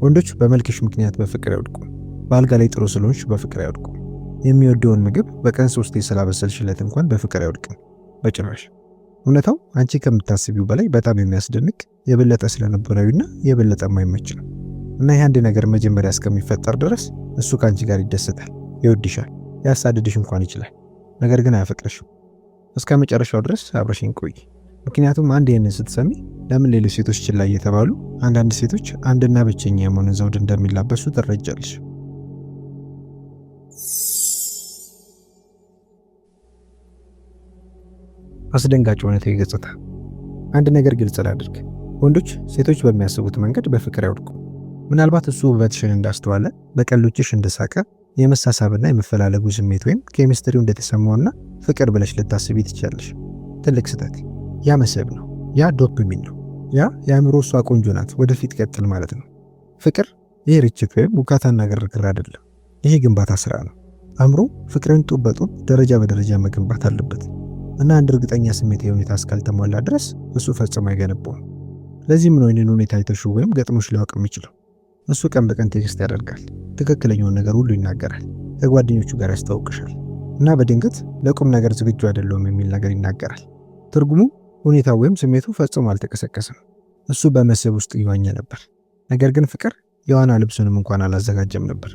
ወንዶች በመልክሽ ምክንያት በፍቅር አይወድቁም። በአልጋ ላይ ጥሩ ስለሆንሽ በፍቅር አይወድቁም። የሚወደውን ምግብ በቀን 3 ስላበሰልሽለት እንኳን በፍቅር አይወድቅም በጭራሽ። እውነታው አንቺ ከምታስቢው በላይ በጣም የሚያስደንቅ የበለጠ ስለነበራዊና የበለጠ የማይመች ነው። እና ይህ አንድ ነገር መጀመሪያ እስከሚፈጠር ድረስ እሱ ከአንቺ ጋር ይደሰታል፣ ይወድሻል፣ ያሳድድሽ እንኳን ይችላል። ነገር ግን አያፈቅርሽም። እስከ መጨረሻው ድረስ አብረሽኝ ቆይ። ምክንያቱም አንድ ይህንን ስትሰሚ ለምን ሌሎች ሴቶች ችላ እየተባሉ አንዳንድ ሴቶች አንድና ብቸኛ የመሆንን ዘውድ እንደሚላበሱ ትረጃለሽ። አስደንጋጭ እውነታዊ ገጽታ። አንድ ነገር ግልጽ ላድርግ፣ ወንዶች ሴቶች በሚያስቡት መንገድ በፍቅር አይወድቁም። ምናልባት እሱ ውበትሽን እንዳስተዋለ፣ በቀሎችሽ እንደሳቀ፣ የመሳሳብና የመፈላለጉ ስሜት ወይም ኬሚስትሪው እንደተሰማውና ፍቅር ብለሽ ልታስቢ ትችላለሽ። ትልቅ ስህተት። ያ መስህብ ነው። ያ ዶፓሚን ነው። ያ የአእምሮ እሷ ቆንጆ ናት ወደፊት ቀጥል ማለት ነው። ፍቅር ይህ ርችት ወይም ውካታና ግርግር አይደለም። ይሄ ግንባታ ስራ ነው። አእምሮ ፍቅርን ጡብ በጡብ ደረጃ በደረጃ መገንባት አለበት እና አንድ እርግጠኛ ስሜት የሁኔታ እስካልተሟላ ድረስ እሱ ፈጽሞ አይገነባውም። ለዚህም ነው ይህንን ሁኔታ አይተሽው ወይም ገጥሞሽ ሊያውቅ የሚችለው። እሱ ቀን በቀን ቴክስት ያደርጋል፣ ትክክለኛውን ነገር ሁሉ ይናገራል፣ ከጓደኞቹ ጋር ያስተዋውቅሻል እና በድንገት ለቁም ነገር ዝግጁ አይደለሁም የሚል ነገር ይናገራል። ትርጉሙ ሁኔታው ወይም ስሜቱ ፈጽሞ አልተቀሰቀሰም። እሱ በመስህብ ውስጥ ይዋኘ ነበር። ነገር ግን ፍቅር የዋና ልብሱንም እንኳን አላዘጋጀም ነበር።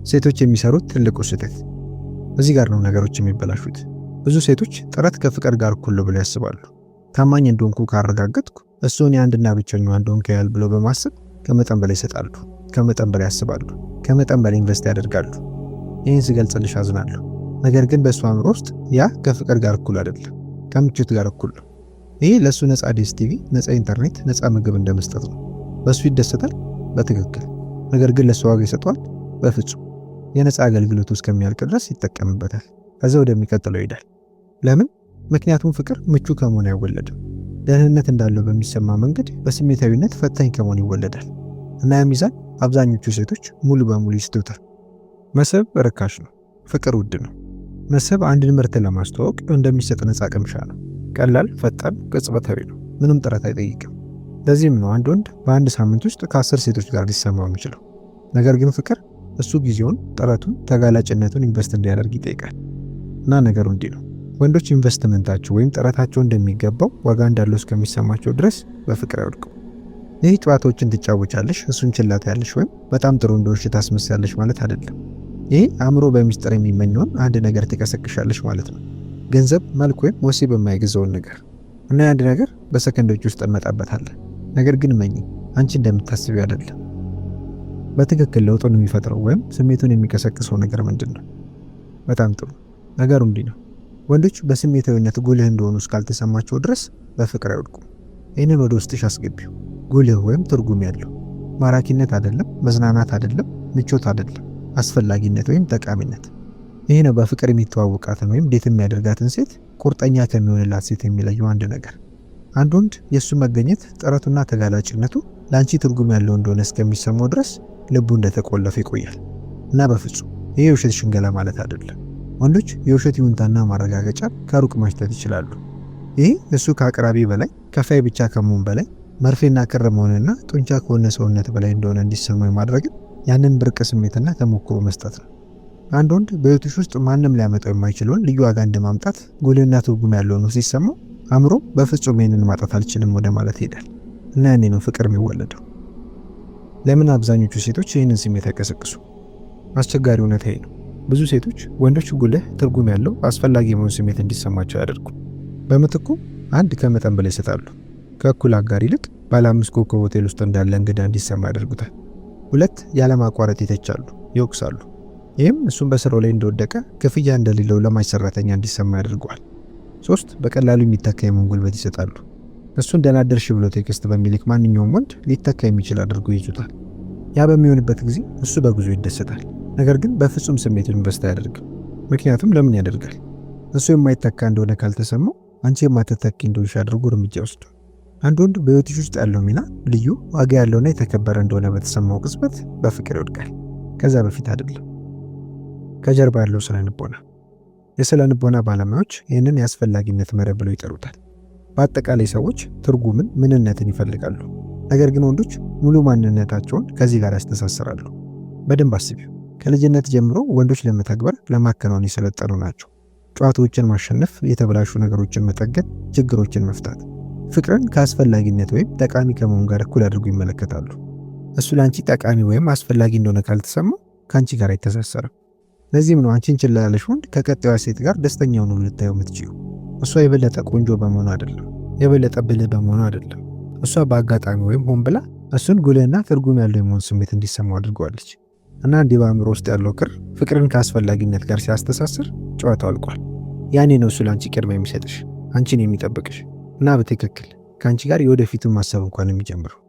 ሴቶች የሚሰሩት ትልቁ ስህተት እዚህ ጋር ነው ነገሮች የሚበላሹት። ብዙ ሴቶች ጥረት ከፍቅር ጋር እኩል ብለው ያስባሉ። ታማኝ እንደሆንኩ ካረጋገጥኩ እሱ እኔ አንድና ብቸኛዋ እንደሆንኩ ያህል ብለው በማሰብ ከመጠን በላይ ይሰጣሉ፣ ከመጠን በላይ ያስባሉ፣ ከመጠን በላይ ኢንቨስት ያደርጋሉ። ይህን ስገልጽልሽ አዝናለሁ። ነገር ግን በእሱ አእምሮ ውስጥ ያ ከፍቅር ጋር እኩል አይደለም፣ ከምቾት ጋር እኩል ነው። ይህ ለእሱ ነፃ ዲኤስቲቪ፣ ነፃ ኢንተርኔት፣ ነፃ ምግብ እንደመስጠት ነው። በእሱ ይደሰታል በትክክል። ነገር ግን ለእሱ ዋጋ ይሰጠዋል በፍጹም። የነፃ አገልግሎቱ እስከሚያልቅ ድረስ ይጠቀምበታል። ከዛ ወደሚቀጥለው ይሄዳል። ለምን? ምክንያቱም ፍቅር ምቹ ከመሆን አይወለድም። ደህንነት እንዳለው በሚሰማ መንገድ በስሜታዊነት ፈታኝ ከመሆን ይወለዳል። እና ያ ሚዛን አብዛኞቹ ሴቶች ሙሉ በሙሉ ይስቱታል። መስህብ ርካሽ ነው፣ ፍቅር ውድ ነው። መስህብ አንድን ምርት ለማስተዋወቅ እንደሚሰጥ ነፃ ቅምሻ ነው። ቀላል፣ ፈጣን፣ ቅጽበታዊ ነው። ምንም ጥረት አይጠይቅም። ለዚህም ነው አንድ ወንድ በአንድ ሳምንት ውስጥ ከ10 ሴቶች ጋር ሊሰማው የሚችለው። ነገር ግን ፍቅር እሱ ጊዜውን፣ ጥረቱን፣ ተጋላጭነቱን ኢንቨስት እንዲያደርግ ይጠይቃል። እና ነገሩ እንዲህ ነው። ወንዶች ኢንቨስትመንታቸው ወይም ጥረታቸው እንደሚገባው ዋጋ እንዳለው እስከሚሰማቸው ድረስ በፍቅር አይወድቁም። ይህ ጨዋታዎችን ትጫወቻለሽ፣ እሱን ችላታ ያለሽ ወይም በጣም ጥሩ እንደሆንሽ ታስመስያለሽ ማለት አይደለም። ይህ አእምሮ በሚስጥር የሚመኘውን አንድ ነገር ትቀሰቅሻለሽ ማለት ነው። ገንዘብ፣ መልክ ወይም ወሲብ የማይገዛውን ነገር እና አንድ ነገር በሰከንዶች ውስጥ እንመጣበታለን። ነገር ግን መኝ አንቺ እንደምታስቢው አይደለም። በትክክል ለውጡን የሚፈጥረው ወይም ስሜቱን የሚቀሰቅሰው ነገር ምንድን ነው? በጣም ጥሩ። ነገሩ እንዲህ ነው። ወንዶች በስሜታዊነት ጉልህ እንደሆኑ እስካልተሰማቸው ድረስ በፍቅር አይወድቁም። ይህንን ወደ ውስጥሽ አስገቢው። ጉልህ ወይም ትርጉም ያለው ማራኪነት አይደለም፣ መዝናናት አይደለም፣ ምቾት አይደለም፣ አስፈላጊነት ወይም ጠቃሚነት። ይህ ነው በፍቅር የሚተዋወቃትን ወይም ዴት የሚያደርጋትን ሴት ቁርጠኛ ከሚሆንላት ሴት የሚለየው አንድ ነገር። አንድ ወንድ የእሱ መገኘት ጥረቱና ተጋላጭነቱ ለአንቺ ትርጉም ያለው እንደሆነ እስከሚሰማው ድረስ ልቡ እንደተቆለፈ ይቆያል። እና በፍጹም ይህ የውሸት ሽንገላ ማለት አይደለም። ወንዶች የውሸት ይሁንታና ማረጋገጫ ከሩቅ ማሽተት ይችላሉ። ይህ እሱ ከአቅራቢ በላይ፣ ከፋይ ብቻ ከመሆን በላይ፣ መርፌና ክር መሆንና ጡንቻ ከሆነ ሰውነት በላይ እንደሆነ እንዲሰማው ማድረግን፣ ያንን ብርቅ ስሜትና ተሞክሮ መስጠት ነው። አንድ ወንድ በህይወትሽ ውስጥ ማንም ሊያመጣው የማይችለውን ልዩ ዋጋ እንደማምጣት ጉልህና ትርጉም ያለው ነው ሲሰማው አእምሮ በፍጹም ይህንን ማጣት አልችልም ወደ ማለት ይሄዳል። እና ያኔ ነው ፍቅር የሚወለደው። ለምን አብዛኞቹ ሴቶች ይህንን ስሜት አይቀሰቅሱ? አስቸጋሪ እውነታ ይሄ ነው። ብዙ ሴቶች ወንዶች ጉልህ፣ ትርጉም ያለው፣ አስፈላጊ የመሆን ስሜት እንዲሰማቸው ያደርጉ። በምትኩ አንድ ከመጠን በላይ ይሰጣሉ። ከእኩል አጋር ይልቅ ባለ 5 ኮከብ ሆቴል ውስጥ እንዳለ እንግዳ እንዲሰማ ያደርጉታል። 2 ያለማቋረጥ ይተቻሉ፣ ይወቅሳሉ። ይህም እሱም በስራው ላይ እንደወደቀ ክፍያ እንደሌለው ለማች ሰራተኛ እንዲሰማ ያደርገዋል። 3 በቀላሉ የሚተካ የመሆን ጉልበት ይሰጣሉ። እሱ እንደናደርሽ ብሎ ቴክስት በሚልክ ማንኛውም ወንድ ሊተካ የሚችል አድርጎ ይዙታል። ያ በሚሆንበት ጊዜ እሱ በጉዞ ይደሰታል። ነገር ግን በፍጹም ስሜቱን ኢንቨስት አያደርግም። ምክንያቱም ለምን ያደርጋል? እሱ የማይተካ እንደሆነ ካልተሰማው አንቺ የማትተኪ እንደሆንሽ አድርጎ እርምጃ ይወስዳል። አንድ ወንድ በህይወትሽ ውስጥ ያለው ሚና ልዩ ዋጋ ያለውና የተከበረ እንደሆነ በተሰማው ቅጽበት በፍቅር ይወድቃል። ከዛ በፊት አይደለም። ከጀርባ ያለው ስነ ልቦና። የስነ ልቦና ባለሙያዎች ይህንን የአስፈላጊነት መረብ ብለው ይጠሩታል። በአጠቃላይ ሰዎች ትርጉምን፣ ምንነትን ይፈልጋሉ። ነገር ግን ወንዶች ሙሉ ማንነታቸውን ከዚህ ጋር ያስተሳስራሉ። በደንብ አስቢው። ከልጅነት ጀምሮ ወንዶች ለመተግበር ለማከናወን የሰለጠኑ ናቸው። ጨዋታዎችን ማሸነፍ፣ የተበላሹ ነገሮችን መጠገን፣ ችግሮችን መፍታት። ፍቅርን ከአስፈላጊነት ወይም ጠቃሚ ከመሆን ጋር እኩል አድርጎ ይመለከታሉ። እሱ ለአንቺ ጠቃሚ ወይም አስፈላጊ እንደሆነ ካልተሰማው ከአንቺ ጋር አይተሳሰርም። ለዚህም ነው አንቺን ችላ ያለሽ ወንድ ከቀጣዩ ሴት ጋር ደስተኛ ሆኖ ልታየው የምትችይው። እሷ የበለጠ ቆንጆ በመሆኑ አይደለም፣ የበለጠ ብልህ በመሆኑ አይደለም። እሷ በአጋጣሚ ወይም ሆን ብላ እሱን ጉልህና ትርጉም ያለው የመሆን ስሜት እንዲሰማው አድርገዋለች። እና እንዲህ በአእምሮ ውስጥ ያለው ክር ፍቅርን ከአስፈላጊነት ጋር ሲያስተሳስር ጨዋታው አልቋል። ያኔ ነው እሱ ለአንቺ ቅድሚያ የሚሰጥሽ፣ አንቺን የሚጠብቅሽ እና በትክክል ከአንቺ ጋር የወደፊቱን ማሰብ እንኳን የሚጀምረው።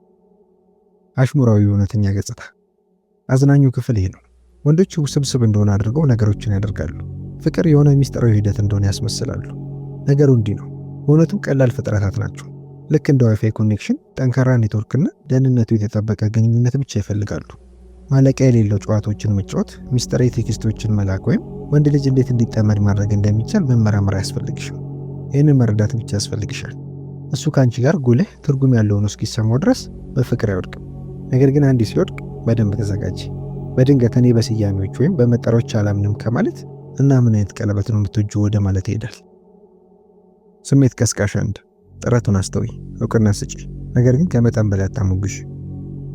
አሽሙራዊ እውነተኛ ገጽታ። አዝናኙ ክፍል ይሄ ነው። ወንዶች ውስብስብ እንደሆነ አድርገው ነገሮችን ያደርጋሉ። ፍቅር የሆነ ሚስጥራዊ ሂደት እንደሆነ ያስመስላሉ። ነገሩ እንዲህ ነው። በእውነቱ ቀላል ፍጥረታት ናቸው። ልክ እንደ ዋይፋይ ኮኔክሽን፣ ጠንካራ ኔትወርክና ደህንነቱ የተጠበቀ ግንኙነት ብቻ ይፈልጋሉ። ማለቂያ የሌለው ጨዋታዎችን መጫወት፣ ሚስጥራዊ ቴክስቶችን መላክ ወይም ወንድ ልጅ እንዴት እንዲጠመድ ማድረግ እንደሚቻል መመራመር አያስፈልግሽም። ይህንን መረዳት ብቻ ያስፈልግሻል። እሱ ከአንቺ ጋር ጉልህ ትርጉም ያለው ነው እስኪሰማው ድረስ በፍቅር አይወድቅም። ነገር ግን አንዴ ሲወድቅ በደንብ ተዘጋጂ። በድንገት እኔ በስያሜዎች ወይም በመጠሪያዎች አላምንም ከማለት እና ምን አይነት ቀለበት ነው የምትወጂው ወደ ማለት ይሄዳል። ስሜት ቀስቃሽ አንድ። ጥረቱን አስተውይ፣ እውቅና ስጪ፣ ነገር ግን ከመጠን በላይ አታሞግሽ።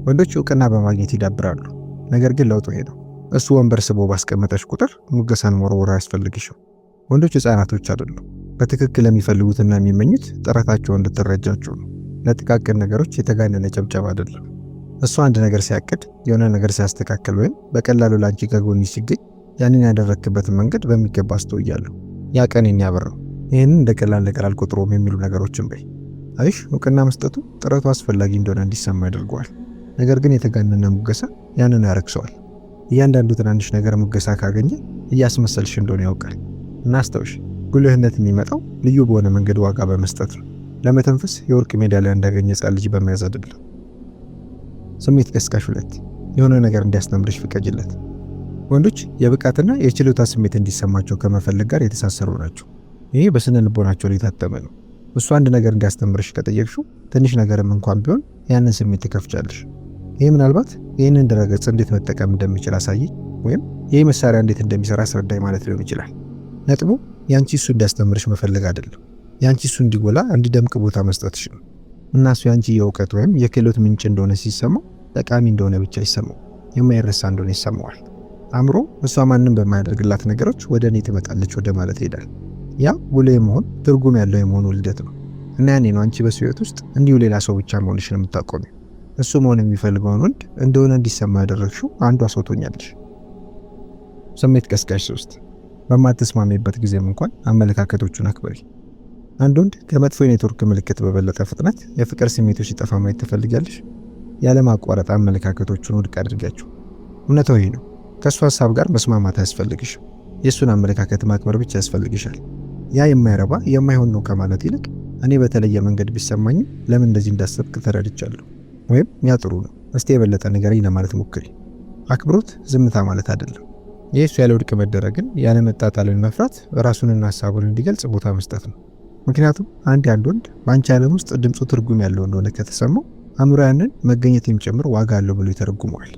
ወንዶች እውቅና በማግኘት ይዳብራሉ፣ ነገር ግን ለውጡ ሄደው እሱ ወንበር ስቦ ባስቀመጠሽ ቁጥር ሙገሳን መወርወር አያስፈልግሽም። ወንዶች ሕፃናቶች አይደሉም። በትክክል የሚፈልጉትና የሚመኙት ጥረታቸውን እንድትረጃቸው ነው። ለጥቃቅን ነገሮች የተጋነነ ጨብጨብ አይደለም። እሱ አንድ ነገር ሲያቅድ፣ የሆነ ነገር ሲያስተካክል ወይም በቀላሉ ላንቺ ከጎንሽ ሲገኝ ያንን ያደረክበትን መንገድ በሚገባ አስተውያለሁ። ያ ቀን ያበራው ይህንን እንደ ቀላል ነገር አልቆጥሮም የሚሉ ነገሮችን በይ። አይሽ እውቅና መስጠቱ ጥረቱ አስፈላጊ እንደሆነ እንዲሰማ ያደርገዋል። ነገር ግን የተጋነነ ሙገሳ ያንን ያረክሰዋል። እያንዳንዱ ትናንሽ ነገር ሙገሳ ካገኘ እያስመሰልሽ እንደሆነ ያውቃል። እና አስታውሽ፣ ጉልህነት የሚመጣው ልዩ በሆነ መንገድ ዋጋ በመስጠት ነው። ለመተንፈስ የወርቅ ሜዳሊያ እንዳገኘ ሕፃን ልጅ በመያዝ አይደለም። ስሜት ቀስቃሽ 2 የሆነ ነገር እንዲያስተምርሽ ፍቀጅለት። ወንዶች የብቃትና የችሎታ ስሜት እንዲሰማቸው ከመፈለግ ጋር የተሳሰሩ ናቸው። ይህ በስነ ልቦናቸው ላይ የታተመ ነው። እሱ አንድ ነገር እንዲያስተምርሽ ከጠየቅሽው ትንሽ ነገርም እንኳን ቢሆን ያንን ስሜት ትከፍቻለሽ። ይህ ምናልባት ይህንን ድረገጽ እንዴት መጠቀም እንደሚችል አሳየኝ ወይም ይህ መሳሪያ እንዴት እንደሚሰራ አስረዳኝ ማለት ሊሆን ይችላል። ነጥቡ ያንቺ እሱ እንዲያስተምርሽ መፈለግ አይደለም፣ ያንቺ እሱ እንዲጎላ እንዲደምቅ ቦታ መስጠትሽ ነው። እና እሱ ያንቺ የእውቀት ወይም የክህሎት ምንጭ እንደሆነ ሲሰማው ጠቃሚ እንደሆነ ብቻ ይሰማው፣ የማይረሳ እንደሆነ ይሰማዋል። አእምሮ እሷ ማንም በማያደርግላት ነገሮች ወደ እኔ ትመጣለች ወደ ማለት ይሄዳል። ያ ጉልህ መሆን ትርጉም ያለው የመሆኑ ልደት ነው። እና ያኔ ነው አንቺ በሱ ህይወት ውስጥ እንዲሁ ሌላ ሰው ብቻ መሆንሽን የምታቆሚው። እሱ መሆን የሚፈልገውን ወንድ እንደሆነ እንዲሰማ ያደረግሽው አንዷ ሰው ትሆኛለሽ። ስሜት ቀስቃሽ 3 በማትስማሚበት ጊዜም እንኳን አመለካከቶቹን አክብሪ። አንድ ወንድ ከመጥፎ የኔትወርክ ምልክት በበለጠ ፍጥነት የፍቅር ስሜቶች ሲጠፋ ማየት ትፈልጊያለሽ? ያለማቋረጥ አመለካከቶቹን ውድቅ አድርጊያቸው። እውነታው ይህ ነው። ከእሱ ሀሳብ ጋር መስማማት አያስፈልግሽም። የእሱን አመለካከት ማክበር ብቻ ያስፈልግሻል። ያ የማይረባ የማይሆን ነው ከማለት ይልቅ እኔ በተለየ መንገድ ቢሰማኝም ለምን እንደዚህ እንዳሰብክ ተረድቻለሁ፣ ወይም ያ ጥሩ ነው፣ እስቲ የበለጠ ንገረኝ ለማለት ሞክሪ። አክብሮት ዝምታ ማለት አይደለም። የእሱ ያለ ውድቅ መደረግን ያለ መጣጣልን መፍራት ራሱንና ሀሳቡን እንዲገልጽ ቦታ መስጠት ነው። ምክንያቱም አንድ ወንድ በአንቺ ዓለም ውስጥ ድምፁ ትርጉም ያለው እንደሆነ ከተሰማው አእምሮ ያንን መገኘት የሚጨምር ዋጋ አለው ብሎ ይተረጉመዋል።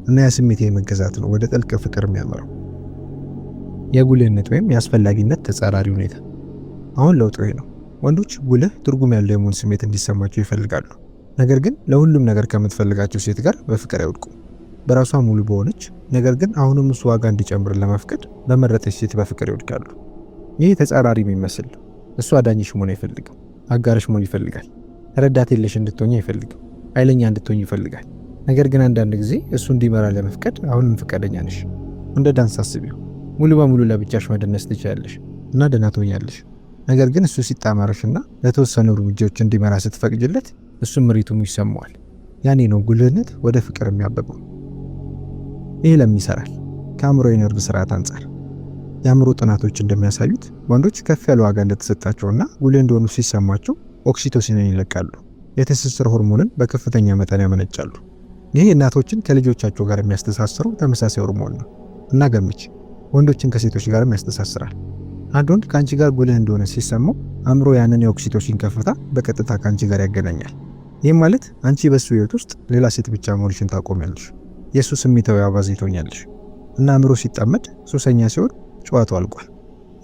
እና ያ ስሜት የመገዛት ነው ወደ ጥልቅ ፍቅር የሚያመራው። የጉልህነት ወይም የአስፈላጊነት ተጻራሪ ሁኔታ። አሁን ለውጡ ይሄ ነው። ወንዶች ጉልህ ትርጉም ያለው የመሆን ስሜት እንዲሰማቸው ይፈልጋሉ። ነገር ግን ለሁሉም ነገር ከምትፈልጋቸው ሴት ጋር በፍቅር አይወድቁም። በራሷ ሙሉ በሆነች ነገር ግን አሁንም እሱ ዋጋ እንዲጨምር ለመፍቀድ በመረጠች ሴት በፍቅር ይወድቃሉ። ይህ ተጻራሪ የሚመስል እሱ አዳኝሽ መሆን አይፈልግም፣ አጋርሽ መሆን ይፈልጋል። ረዳት የለሽ እንድትሆኝ አይፈልግም፣ ኃይለኛ እንድትሆኝ ይፈልጋል። ነገር ግን አንዳንድ ጊዜ እሱ እንዲመራ ለመፍቀድ አሁንም ፈቃደኛ ነሽ። እንደ ዳንስ አስቢው። ሙሉ በሙሉ ለብቻሽ መደነስ ትችላለሽ እና ደህና ትሆኛለሽ። ነገር ግን እሱ ሲጣመርሽና ለተወሰኑ እርምጃዎች እንዲመራ ስትፈቅጅለት እሱ ምሪቱም ይሰማዋል። ያኔ ነው ጉልህነት ወደ ፍቅር የሚያበበው። ይህ ለምን ይሰራል? ከአእምሮ የነርቭ ስርዓት አንጻር የአእምሮ ጥናቶች እንደሚያሳዩት ወንዶች ከፍ ያለ ዋጋ እንደተሰጣቸውና ጉልህ እንደሆኑ ሲሰማቸው ኦክሲቶሲንን ይለቃሉ። የትስስር ሆርሞንን በከፍተኛ መጠን ያመነጫሉ። ይህ እናቶችን ከልጆቻቸው ጋር የሚያስተሳስረው ተመሳሳይ ሆርሞን ነው እና ገምች፣ ወንዶችን ከሴቶች ጋርም ያስተሳስራል። አንድ ወንድ ከአንቺ ጋር ጉልህ እንደሆነ ሲሰማው አእምሮ ያንን የኦክሲቶሲን ከፍታ በቀጥታ ከአንቺ ጋር ያገናኛል። ይህም ማለት አንቺ በሱ ህይወት ውስጥ ሌላ ሴት ብቻ መሆንሽን ታቆሚያለሽ። የሱ ስሜታዊ አባዜ ትሆኛለሽ እና አእምሮ ሲጣመድ ሱሰኛ ሲሆን ጨዋታው አልቋል።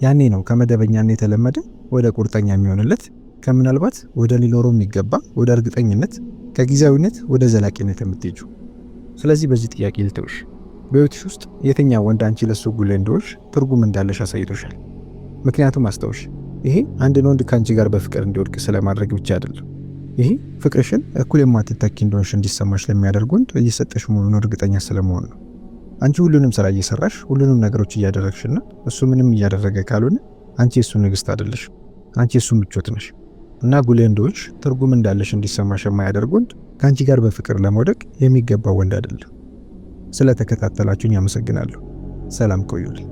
ያኔ ነው ከመደበኛነት የተለመደ ወደ ቁርጠኛ የሚሆንለት፣ ከምናልባት ወደ ሊኖረው የሚገባ ወደ እርግጠኝነት፣ ከጊዜያዊነት ወደ ዘላቂነት የምትሄጂው። ስለዚህ በዚህ ጥያቄ ልተውሽ። በህይወትሽ ውስጥ የትኛው ወንድ አንቺ ለሱ ጉልህ እንደሆንሽ ትርጉም እንዳለሽ አሳይቶሻል? ምክንያቱም አስታውሽ፣ ይሄ አንድን ወንድ ከአንቺ ጋር በፍቅር እንዲወድቅ ስለማድረግ ብቻ አይደለም። ይሄ ፍቅርሽን እኩል የማትተኪ እንደሆንሽ እንዲሰማሽ ለሚያደርግ ወንድ እየሰጠሽ መሆኑን እርግጠኛ ስለመሆን ነው። አንቺ ሁሉንም ስራ እየሰራሽ ሁሉንም ነገሮች እያደረግሽና እሱ ምንም እያደረገ ካልሆነ አንቺ የሱ ንግስት አይደለሽ፣ አንቺ የሱ ምቾት ነሽ። እና ጉልህ እንደሆንሽ ትርጉም እንዳለሽ እንዲሰማሽ የማያደርግ ወንድ ከአንቺ ጋር በፍቅር ለመውደቅ የሚገባው ወንድ አይደለም። ስለተከታተላችሁኝ አመሰግናለሁ። ሰላም ቆዩልኝ።